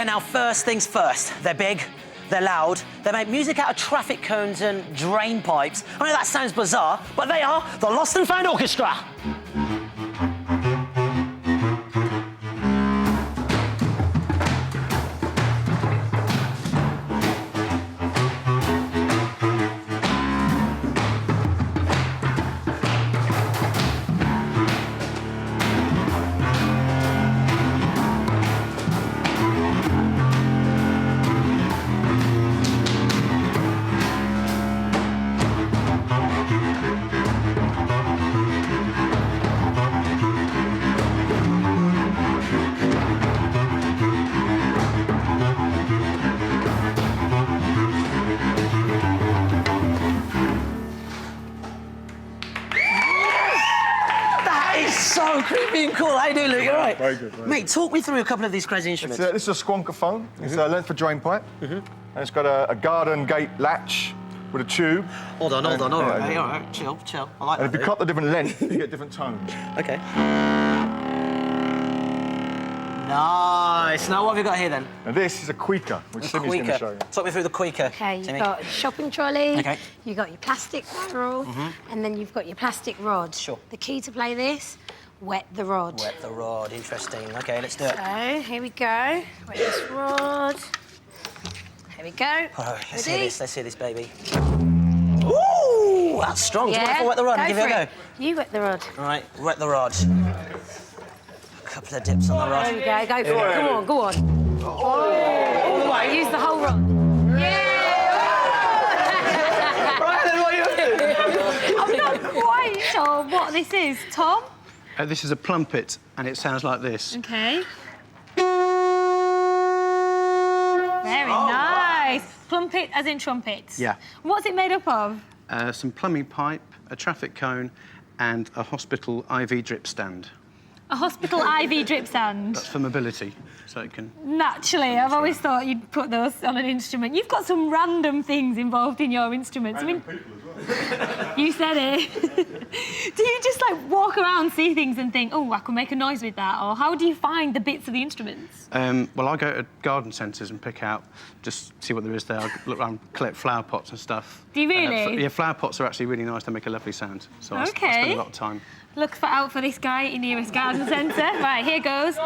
now, first things first. They're big, they're loud, they make music out of traffic cones and drain pipes. I know that sounds bizarre, but they are the Lost and Found Orchestra. So creepy and cool. How you doing, Luke? You all right? Very good. Very Mate, good. talk me through a couple of these crazy instruments. This is a squonkerphone. It's a length for drain pipe. And it's got a garden gate latch with a tube. Hold on. All right, yeah. mate, all right. Chill. I like And that. if you cut the different length, you get different tones. OK. Nice. Now, what have you got here, then? And this is a Queaker, which Simi's going to show you. Talk me through the Queaker. OK, you've Simi. got a shopping trolley, OK. you've got your plastic barrel, and then you've got your plastic rod. Sure. The key to play this, wet the rod. Wet the rod. Interesting. OK, let's do it. So, here we go. Wet this rod. Here we go. All right, let's Ready? hear this. Let's hear this, baby. Ooh, that's strong. Do you mind if I wet the rod and give it a go? You wet the rod. All right, wet the rod. A couple of dips on the rod. There we go. Go for it. Go on. All the way. Use the whole rod. Right, then what are you doing? I'm not quite sure what this is. Tom? This is a plumpet, and it sounds like this. OK. Very nice. Plumpet as in trumpets? Yeah. What's it made up of? Some plumbing pipe, a traffic cone, and a hospital IV drip stand. A hospital IV drip stand? That's for mobility, so it can... Naturally, I've always thought you'd put those on an instrument. You've got some random things involved in your instruments. Random people as well. You said it. Do you just, like, walk around, see things and think, oh, I could make a noise with that? Or how do you find the bits of the instruments? Well, I go to garden centres and pick out, just see what there is there. I look around, collect flower pots and stuff. Do you really? Yeah, flower pots are actually really nice. They make a lovely sound. So I spend a lot of time. Look out for this guy in nearest garden centre. Right, here goes.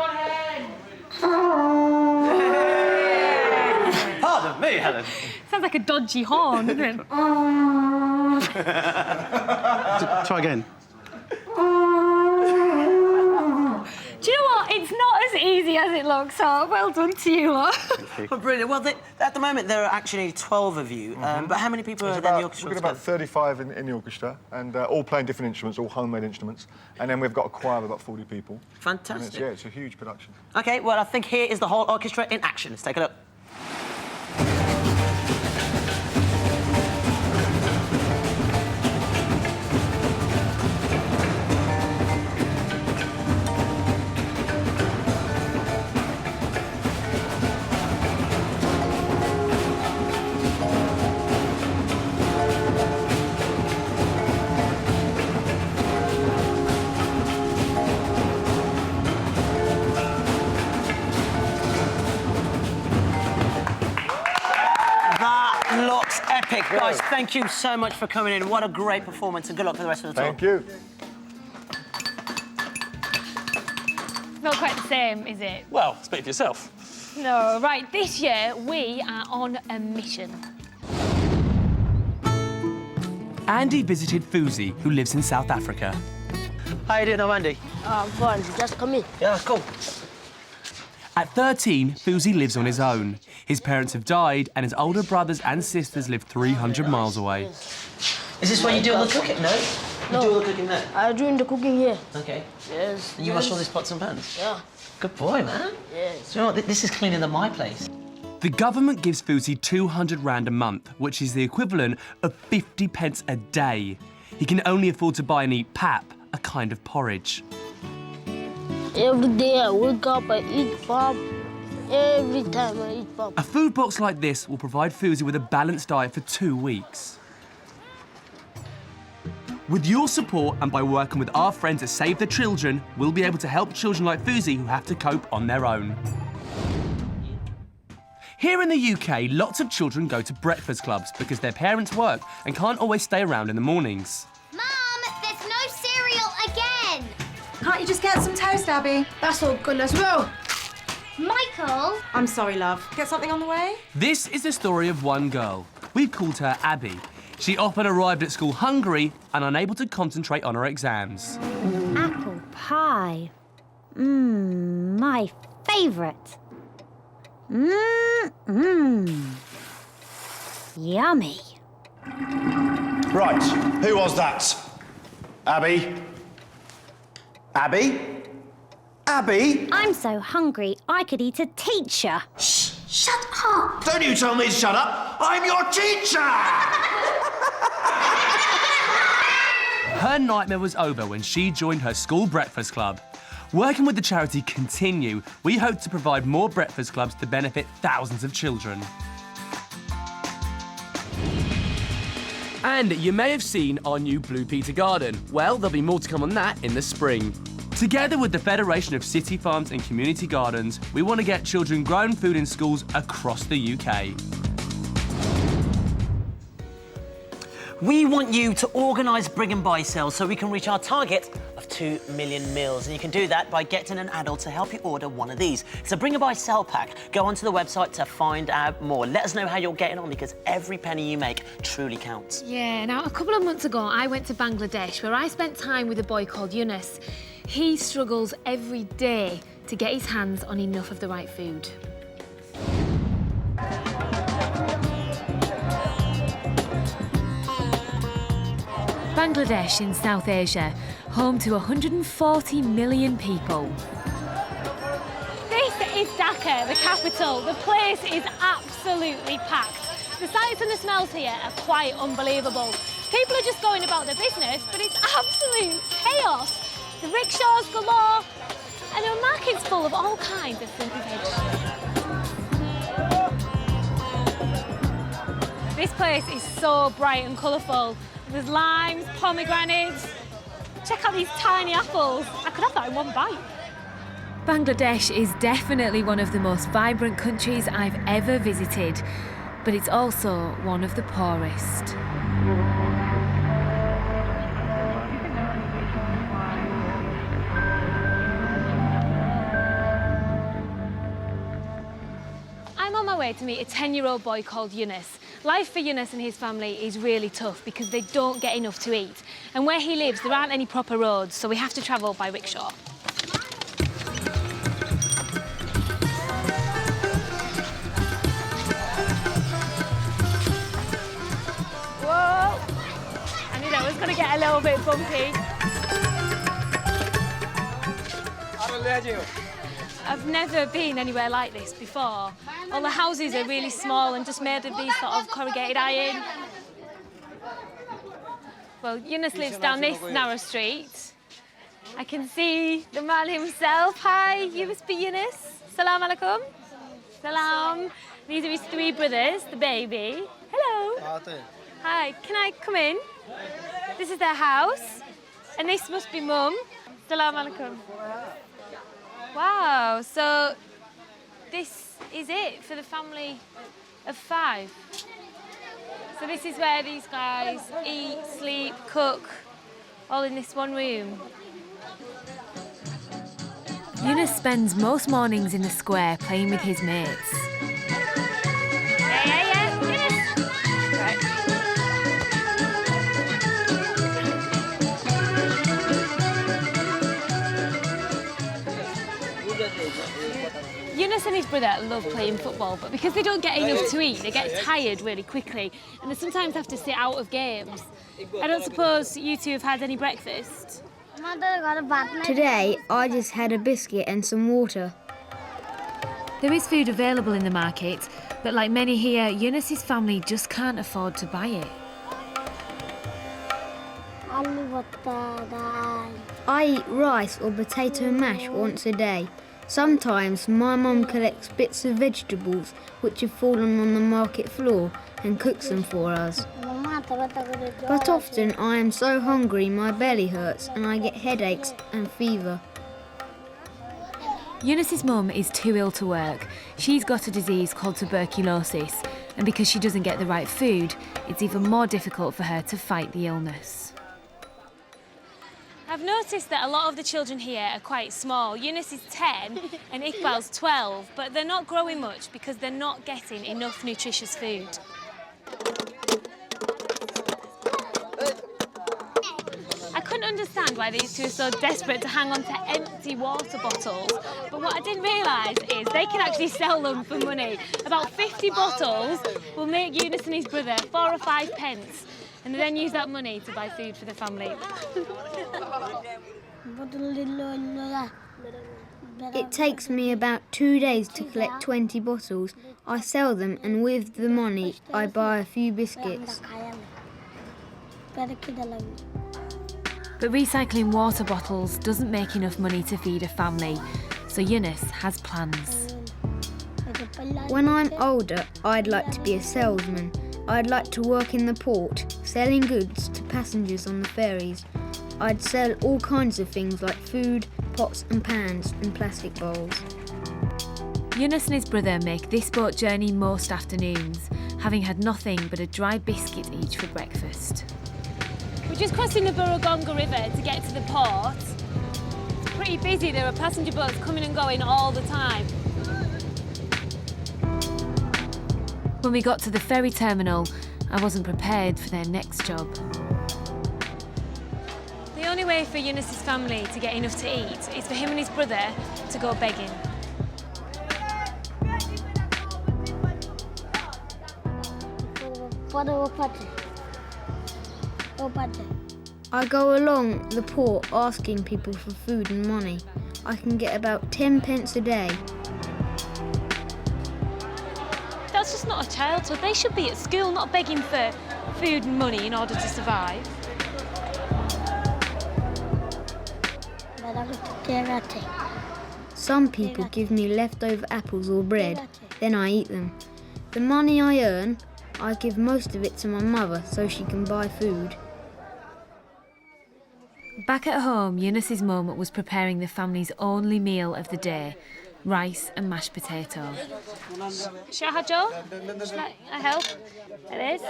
Pardon me, Helen. Sounds like a dodgy horn, doesn't it? Try again. Do you know what? It's not as easy as it looks, so well done to you lot. Well, brilliant. Well, at the moment, there are actually 12 of you. But how many people are in the orchestra? We've got about 35 in the orchestra, and all playing different instruments, all homemade instruments. And then we've got a choir of about 40 people. Fantastic. And it's a huge production. OK, well, I think here is the whole orchestra in action. Let's take a look. Looks epic. Guys, thank you so much for coming in. What a great performance, and good luck for the rest of the tour. Thank you. Not quite the same, is it? Well, speak for yourself. No, right, this year we are on a mission. Andy visited Fuzi, who lives in South Africa. How you doing, Andy? Go on, just come in. Yeah, cool. At 13, Fuzi lives on his own. His parents have died, and his older brothers and sisters live 300 miles away. Is this where you do all the cooking? No? You do all the cooking there? I'm doing the cooking here. OK. Yes. And you wash all these pots and pans? Yeah. Good boy, man. Yes. Do you know what? This is cleaner than my place. The government gives Fuzi 200 rand a month, which is the equivalent of 50 pence a day. He can only afford to buy and eat pap, a kind of porridge. Every day I wake up, I eat pap. Every time I eat pap. A food box like this will provide Fuzi with a balanced diet for 2 weeks. With your support and by working with our friends at Save the Children, we'll be able to help children like Fuzi who have to cope on their own. Here in the UK, lots of children go to breakfast clubs because their parents work and can't always stay around in the mornings. Mum, there's no cereal again! Can't you just get some toast, Abby? That's all good as well. Michael! I'm sorry, love. Get something on the way? This is the story of one girl. We've called her Abby. She often arrived at school hungry and unable to concentrate on her exams. Apple pie. My favourite. Yummy. Right, who was that? Abby? Abby? Abby? I'm so hungry I could eat a teacher. Shh! Shut up! Don't you tell me to shut up! I'm your teacher! Her nightmare was over when she joined her school breakfast club. Working with the charity Continue, we hope to provide more breakfast clubs to benefit thousands of children. And you may have seen our new Blue Peter garden. Well, there'll be more to come on that in the spring. Together with the Federation of City Farms and Community Gardens, we want to get children growing food in schools across the UK. We want you to organise bring and buy sales so we can reach our target of 2 million meals. And you can do that by getting an adult to help you order one of these. It's a bring and buy sell pack. Go onto the website to find out more. Let us know how you're getting on because every penny you make truly counts. Yeah, now a couple of months ago I went to Bangladesh where I spent time with a boy called Yunus. He struggles every day to get his hands on enough of the right food. Bangladesh in South Asia, home to 140 million people. This is Dhaka, the capital. The place is absolutely packed. The sights and the smells here are quite unbelievable. People are just going about their business, but it's absolute chaos. The rickshaws galore, and a market's full of all kinds of fruit and veg. This place is so bright and colourful. There's limes, pomegranates. Check out these tiny apples. I could have that in one bite. Bangladesh is definitely one of the most vibrant countries I've ever visited, but it's also one of the poorest. I'm on my way to meet a 10-year-old boy called Yunus. Life for Yunus and his family is really tough because they don't get enough to eat. And where he lives, there aren't any proper roads, so we have to travel by rickshaw. Whoa! I knew that was going to get a little bit bumpy. I've never been anywhere like this before. All the houses are really small and just made of these sort of corrugated iron. Well, Yunus lives down this narrow street. I can see the man himself. Hi, you must be Yunus. Salam alaikum. Salam. These are his 3 brothers, the baby. Hello. Hi, can I come in? This is their house. And this must be Mum. Salam alaikum. Wow, so this is it for the family of 5. So this is where these guys eat, sleep, cook, all in this one room. Yunus spends most mornings in the square playing with his mates. Yeah, Yunus! Right. Yunus and his brother love playing football, but because they don't get enough to eat, they get tired really quickly, and they sometimes have to sit out of games. I don't suppose you two have had any breakfast? Today, I just had a biscuit and some water. There is food available in the market, but like many here, Yunus's family just can't afford to buy it. I eat rice or potato mash once a day. Sometimes my mum collects bits of vegetables which have fallen on the market floor and cooks them for us. But often I am so hungry my belly hurts and I get headaches and fever. Eunice's mum is too ill to work. She's got a disease called tuberculosis, and because she doesn't get the right food, it's even more difficult for her to fight the illness. I've noticed that a lot of the children here are quite small. Eunice is 10 and Iqbal's 12, but they're not growing much because they're not getting enough nutritious food. I couldn't understand why these two are so desperate to hang on to empty water bottles, but what I didn't realise is they can actually sell them for money. About 50 bottles will make Eunice and his brother 4 or 5 pence, and they then use that money to buy food for the family. It takes me about 2 days to collect 20 bottles. I sell them, and with the money I buy a few biscuits. But recycling water bottles doesn't make enough money to feed a family, so Eunice has plans. When I'm older, I'd like to be a salesman. I'd like to work in the port, selling goods to passengers on the ferries. I'd sell all kinds of things like food, pots and pans and plastic bowls. Eunice and his brother make this boat journey most afternoons, having had nothing but a dry biscuit each for breakfast. We're just crossing the Burragonga River to get to the port. It's pretty busy, there are passenger boats coming and going all the time. When we got to the ferry terminal, I wasn't prepared for their next job. The only way for Eunice's family to get enough to eat is for him and his brother to go begging. I go along the port asking people for food and money. I can get about 10 pence a day. That's just not a childhood. They should be at school, not begging for food and money in order to survive. Some people give me leftover apples or bread, then I eat them. The money I earn, I give most of it to my mother so she can buy food. Back at home, Eunice's mum was preparing the family's only meal of the day, rice and mashed potato. Should I have Joe? Should I help? It is?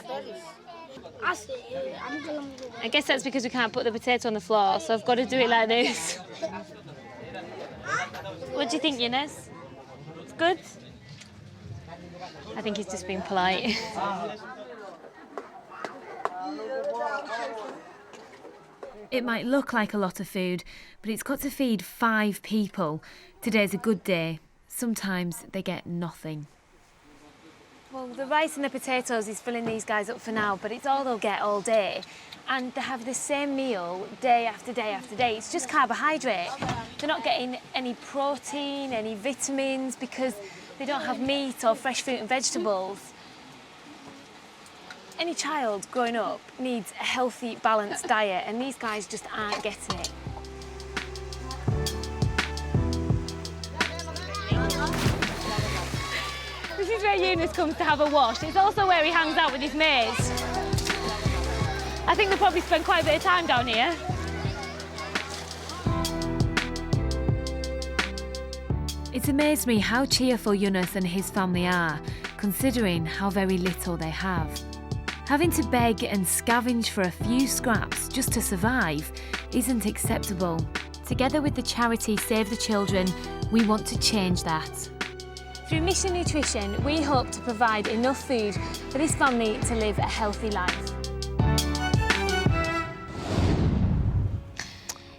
I guess that's because we can't put the potato on the floor, so I've got to do it like this. What do you think, Eunice? It's good? I think he's just being polite. It might look like a lot of food, but it's got to feed 5 people. Today's a good day. Sometimes they get nothing. Well, the rice and the potatoes is filling these guys up for now, but it's all they'll get all day. And they have the same meal day after day after day. It's just carbohydrate. They're not getting any protein, any vitamins, because they don't have meat or fresh fruit and vegetables. Any child growing up needs a healthy, balanced diet, and these guys just aren't getting it. This is where Eunice comes to have a wash. It's also where he hangs out with his mates. I think they probably spend quite a bit of time down here. It's amazed me how cheerful Eunice and his family are, considering how very little they have. Having to beg and scavenge for a few scraps just to survive isn't acceptable. Together with the charity Save the Children, we want to change that. Through Mission Nutrition, we hope to provide enough food for this family to live a healthy life.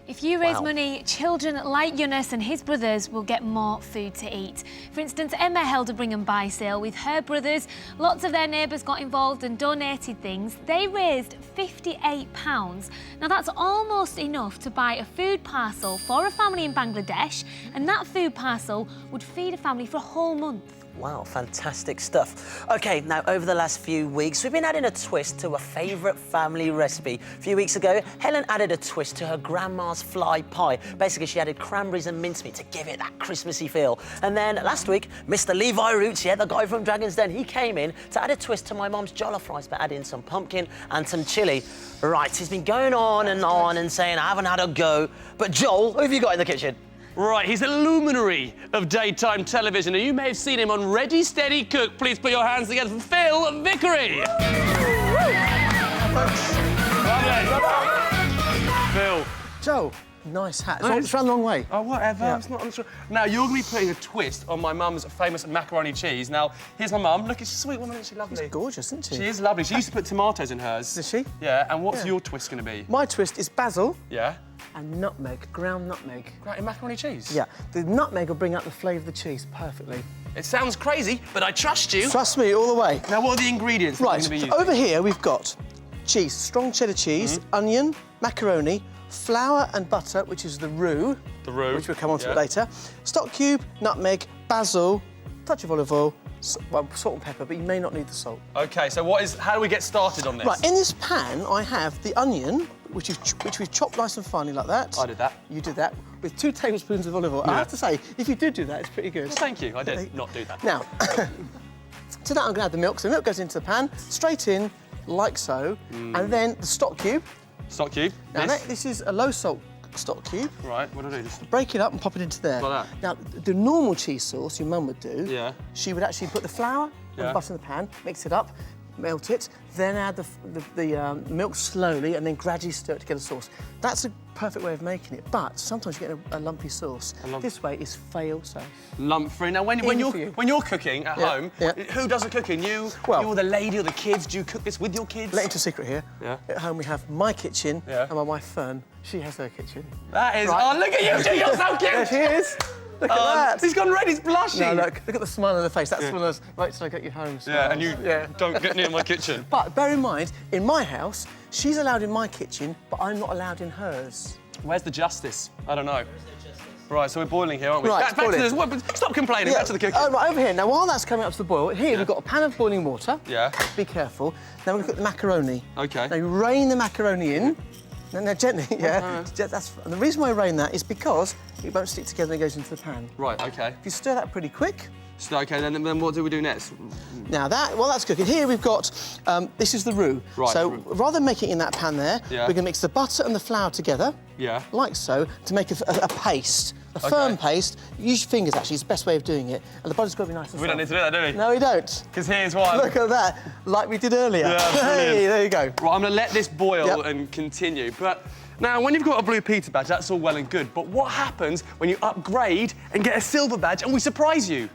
If you raise money, children like Eunice and his brothers will get more food to eat. For instance, Emma held a bring and buy sale with her brothers. Lots of their neighbours got involved and donated things. They raised £58. Now that's almost enough to buy a food parcel for a family in Bangladesh, and that food parcel would feed a family for a whole month. Wow, fantastic stuff. OK, now over the last few weeks, we've been adding a twist to a favourite family recipe. A few weeks ago, Helen added a twist to her grandma's fly pie. Basically, she added cranberries and mincemeat to give it that Christmassy feel. And then last week, Mr. Levi Roots, the guy from Dragon's Den, he came in to add a twist to my mum's jollof rice by adding some pumpkin and some chilli. Right, he's been going on and saying, I haven't had a go. But Joel, who have you got in the kitchen? Right, he's a luminary of daytime television, and you may have seen him on Ready, Steady, Cook. Please put your hands together for Phil Vickery. Phil. Joe, nice hat. It's run the wrong way. Oh, whatever. Yeah. It's not. Now, you're going to be putting a twist on my mum's famous macaroni cheese. Now, here's my mum. Look, she's a sweet woman, isn't she? Lovely. She's gorgeous, isn't she? She is lovely. She used to put tomatoes in hers. Does she? Yeah, and what's your twist going to be? My twist is basil. Yeah? And nutmeg, ground nutmeg. Right, macaroni cheese? Yeah. The nutmeg will bring out the flavour of the cheese perfectly. It sounds crazy, but I trust you. Trust me, all the way. Now, what are the ingredients that right, you're going to be so using? over here we've got cheese, strong cheddar cheese, onion, macaroni, flour and butter, which is the roux. The roux. Which we'll come on to it later. Stock cube, nutmeg, basil, touch of olive oil, salt and pepper, but you may not need the salt. OK, so how do we get started on this? Right, in this pan I have the onion, which we've chopped nice and finely like that. I did that. You did that, with 2 tablespoons of olive oil. Yeah. I have to say, if you did do that, it's pretty good. Well, thank you. I did not do that. Now, to that I'm going to add the milk. So the milk goes into the pan, straight in, like so, and then the stock cube. Stock cube. Now, this is a low salt stock cube. Right, what do I do? Just break it up and pop it into there. Like that? Now, the normal cheese sauce your mum would do, yeah, she would actually put the flour and the butter in the pan, mix it up, melt it, then add the milk slowly and then gradually stir it to get a sauce. That's a perfect way of making it, but sometimes you get a lumpy sauce. This way is fail-safe. Lump-free. Now, when you're cooking at home, who does the cooking? You or the lady or the kids? Do you cook this with your kids? Let into a secret here. Yeah. At home we have my kitchen and my wife Fern. She has her kitchen. That is... Right. Oh, look at you two, you're so cute! There she is. Look at that. He's gone red, he's blushing. No, look at the smile on her face. That's one of those, wait till I get you home. Yeah, and you don't get near my kitchen. But bear in mind, in my house, she's allowed in my kitchen, but I'm not allowed in hers. Where's the justice? I don't know. Right, so we're boiling here, aren't we? Right, back to this. Stop complaining, back to the cooking. Right, over here. Now, while that's coming up to the boil, here we've got a pan of boiling water. Yeah. Be careful. Now we're going to cook the macaroni. OK. Now, you rain the macaroni in. No, gently, and the reason why I rain that is because it won't stick together when it goes into the pan. Right, OK. If you stir that pretty quick. OK, then what do we do next? Now, while that's cooking, here we've got, this is the roux. Right. So, rather than making it in that pan there, we're going to mix the butter and the flour together. Yeah. Like so, to make a paste. A firm paste. Use your fingers, actually, it's the best way of doing it. And the butter's got to be nice and soft. We don't need to do that, do we? No, we don't. Because here's why. Look at that, like we did earlier. Yeah, hey, there you go. Right, I'm going to let this boil and continue. But now, when you've got a Blue Peter badge, that's all well and good. But what happens when you upgrade and get a silver badge and we surprise you?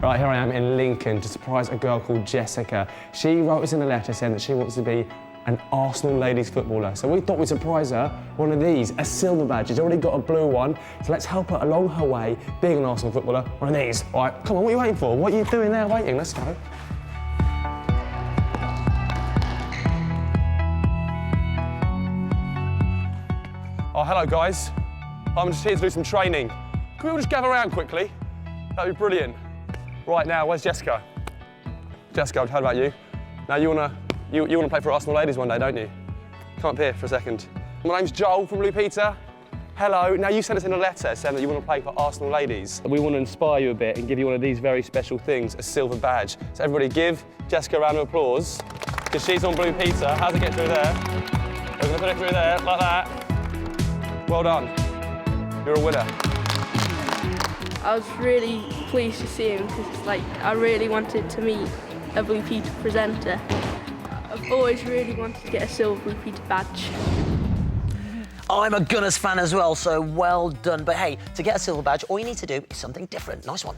Right, here I am in Lincoln to surprise a girl called Jessica. She wrote us in a letter saying that she wants to be an Arsenal ladies footballer. So we thought we'd surprise her one of these, a silver badge. She's already got a blue one, so let's help her along her way being an Arsenal footballer. One of these. All right, come on, what are you waiting for? What are you doing there waiting? Let's go. Oh, hello, guys. I'm just here to do some training. Can we all just gather around quickly? That'd be brilliant. Right now, where's Jessica? Jessica, I've heard about you. Now, you wanna play for Arsenal ladies one day, don't you? Come up here for a second. My name's Joel from Blue Peter. Hello. Now, you sent us in a letter saying that you want to play for Arsenal ladies. We want to inspire you a bit and give you one of these very special things, a silver badge. So everybody give Jessica a round of applause, because she's on Blue Peter. How's it get through there? We're going to put it through there, like that. Well done. You're a winner. I was really pleased to see him because, I really wanted to meet a Blue Peter presenter. I've always really wanted to get a silver Blue Peter badge. I'm a Gunners fan as well, so well done. But hey, to get a silver badge, all you need to do is something different. Nice one.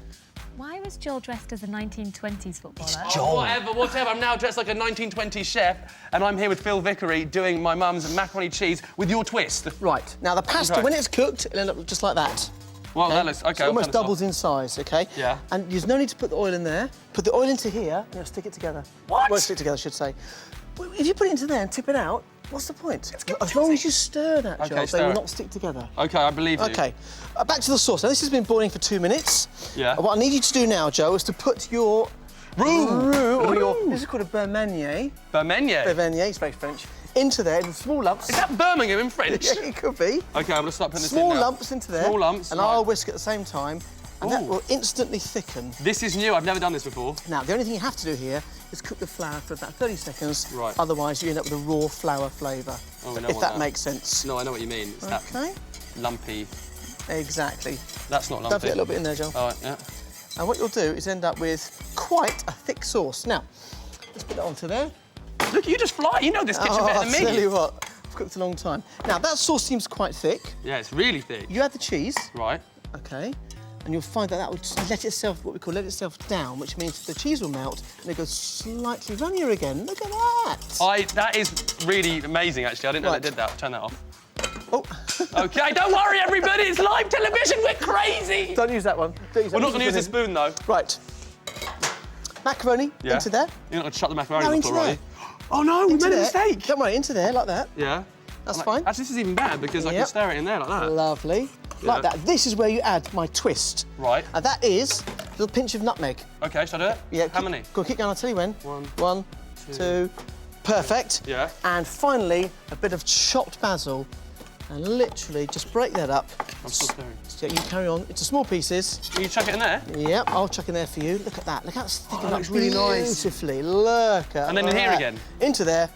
Why was Joel dressed as a 1920s footballer? Oh, whatever. I'm now dressed like a 1920s chef, and I'm here with Phil Vickery doing my mum's macaroni cheese with your twist. Right. Now, the pasta, when it's cooked, it'll end up just like that. Well, that looks... OK, so it almost doubles in size, OK? Yeah. And there's no need to put the oil in there. Put the oil into here, and it'll stick it together. What? Well, stick together, I should say. If you put it into there and tip it out, what's the point? As long as you stir that, Joel, they will not stick together. OK, I believe you. OK. Back to the sauce. Now, this has been boiling for 2 minutes. Yeah. What I need you to do now, Joe, is to put your roux or your... This is called a beurre. Beurre? It's very French. Into there in small lumps. Is that Birmingham in French? Yeah, it could be. OK, I'm going to start putting this small in now. lumps into there. Small lumps. And I'll whisk at the same time. And that will instantly thicken. This is new. I've never done this before. Now, the only thing you have to do here is cook the flour for about 30 seconds. Right. Otherwise, you end up with a raw flour flavour. Oh, we don't if want that makes sense. No, I know what you mean. It's that lumpy Exactly. That's not lumpy. Don't forget a little bit in there, Joel. All right, yeah. And what you'll do is end up with quite a thick sauce. Now, let's put that onto there. Look, you just fly. You know this kitchen better than me. I'll tell you what, I've cooked a long time. Now, that sauce seems quite thick. Yeah, it's really thick. You add the cheese. Right. OK. And you'll find that will just let itself, what we call let itself down, which means the cheese will melt and it goes slightly runnier again. Look at that. That is really amazing, actually. I didn't know they did that. Turn that off. Oh. OK, don't worry, everybody. It's live television. We're crazy. Don't use that one. We're not going to use the spoon, though. Right. Macaroni into there. You're not going to chuck the macaroni No, on the into floor, are there. you? Oh, no, we made a mistake. Don't worry, into there, like that. Yeah. That's fine. Actually, this is even better because I can stir it in there like that. Lovely. Like that. This is where you add my twist. Right. And that is a little pinch of nutmeg. OK, shall I do it? Yeah. How many? Go on, keep going, I'll tell you when. One, two. Perfect. Yeah. And finally, a bit of chopped basil. And literally just break that up. I'm still stirring. Yeah, you carry on. It's small pieces. Will you chuck it in there? Yep, I'll chuck in there for you. Look at that. Look how it's thickened up really nice. beautifully. Look at And then in here again? Into there.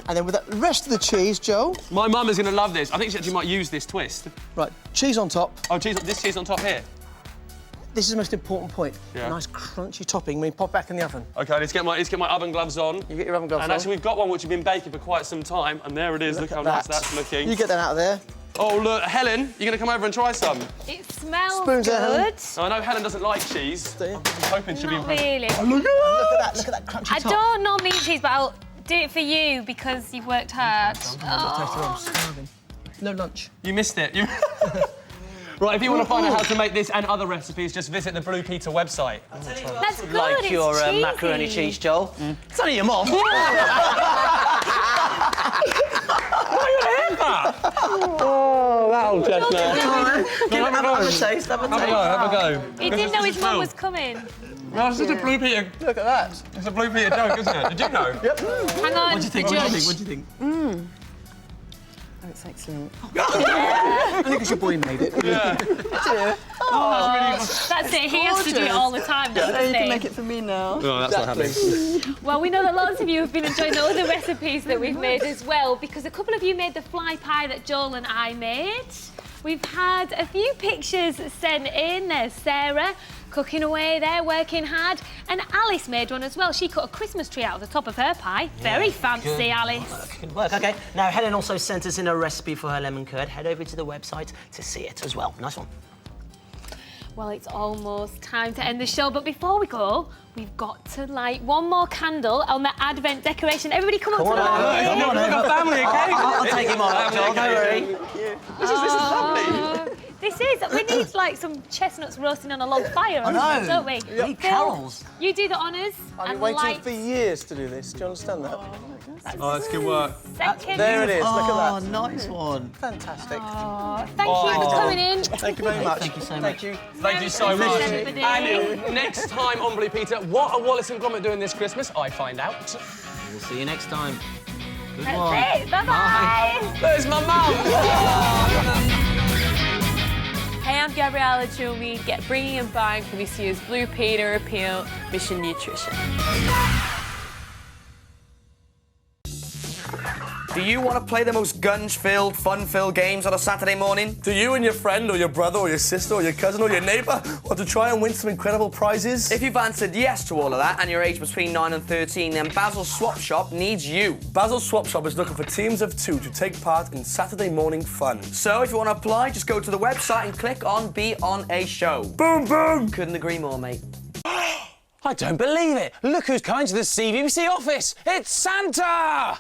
And then with the rest of the cheese, Joel. My mum is going to love this. I think she actually might use this twist. Right, cheese on top. Oh, this cheese on top here? This is the most important point. Yeah. A nice crunchy topping when you pop back in the oven. OK, let's get my oven gloves on. You get your oven gloves on. And actually, we've got one which we've been baking for quite some time. And there it is. Look how nice that's looking. You get that out of there. Oh, look, Helen, you're going to come over and try some? It smells Spoons there, Helen. good. I know Helen doesn't like cheese. I'm hoping she'll be Not really. Oh, look at that. Look at that crunchy I top. don't normally eat cheese, but I'll do it for you because you've worked hard. I'm starving. No lunch. You missed it. Right, if you want to find out how to make this and other recipes, just visit the Blue Peter website. That's good. Like it's your cheesy. macaroni cheese, Joel. It's only your mum. Oh, that'll chestnut. Have a taste, have a taste. Have a go. He didn't know his mum was coming. No, it's just a Blue Peter. Look at that. It's a Blue Peter joke, isn't it? Did you know? Yep. Hang on, What do you think? the What do you judge. think? What do you think? Oh, it's excellent. I think it's your boy made it. Yeah. That's it, he has to do it all the time, doesn't he? You can make it for me now. No, that's not happening. Well, we know that lots of you have been enjoying the other recipes that we've made as well, because a couple of you made the fly pie that Joel and I made. We've had a few pictures sent in. There's Sarah cooking away there, working hard. And Alice made one as well. She cut a Christmas tree out of the top of her pie. Very fancy, Alice. Good work, OK. Now, Helen also sent us in a recipe for her lemon curd. Head over to the website to see it as well. Nice one. Well, it's almost time to end the show, but before we go, we've got to light one more candle on the Advent decoration. Everybody come up to the light. Come on, we've got family, OK? I'll take him on, Joel, don't worry. This is lovely. This is. We need, like, some chestnuts roasting on a log fire or I something, know. don't we? We need carols. You do the honours I've been and waiting light for years to do this. Do you understand that? Oh, that's good work. second. There it is. Look Oh, at that. nice one. Fantastic. Oh, thank you for coming in. Thank you very much. Thank you so much. Thank you. Thank you so much. everybody. And next time on Blue Peter, what are Wallace and Gromit doing this Christmas? I find out. We'll see you next time. Good That's one. it. Bye-bye. There's my mum. Hey, I'm Gabriella Chilmi. Get bringing and buying for this year's Blue Peter Appeal Mission Nutrition. Do you want to play the most guns-filled, fun-filled games on a Saturday morning? Do you and your friend or your brother or your sister or your cousin or your neighbour want to try and win some incredible prizes? If you've answered yes to all of that and you're aged between 9 and 13, then Basil's Swap Shop needs you. Basil's Swap Shop is looking for teams of 2 to take part in Saturday morning fun. So if you want to apply, just go to the website and click on Be On A Show. Boom, boom! Couldn't agree more, mate. I don't believe it. Look who's coming to the CBBC office. It's Santa!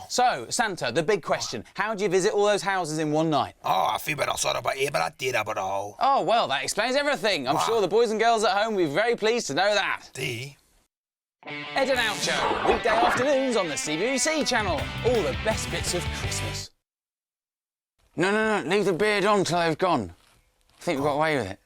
So, Santa, the big question. How do you visit all those houses in one night? Oh, well, that explains everything. I'm sure the boys and girls at home will be very pleased to know that. Ed and Out Show, weekday afternoons on the CBBC channel. All the best bits of Christmas. No, leave the beard on till they've gone. I think we got away with it.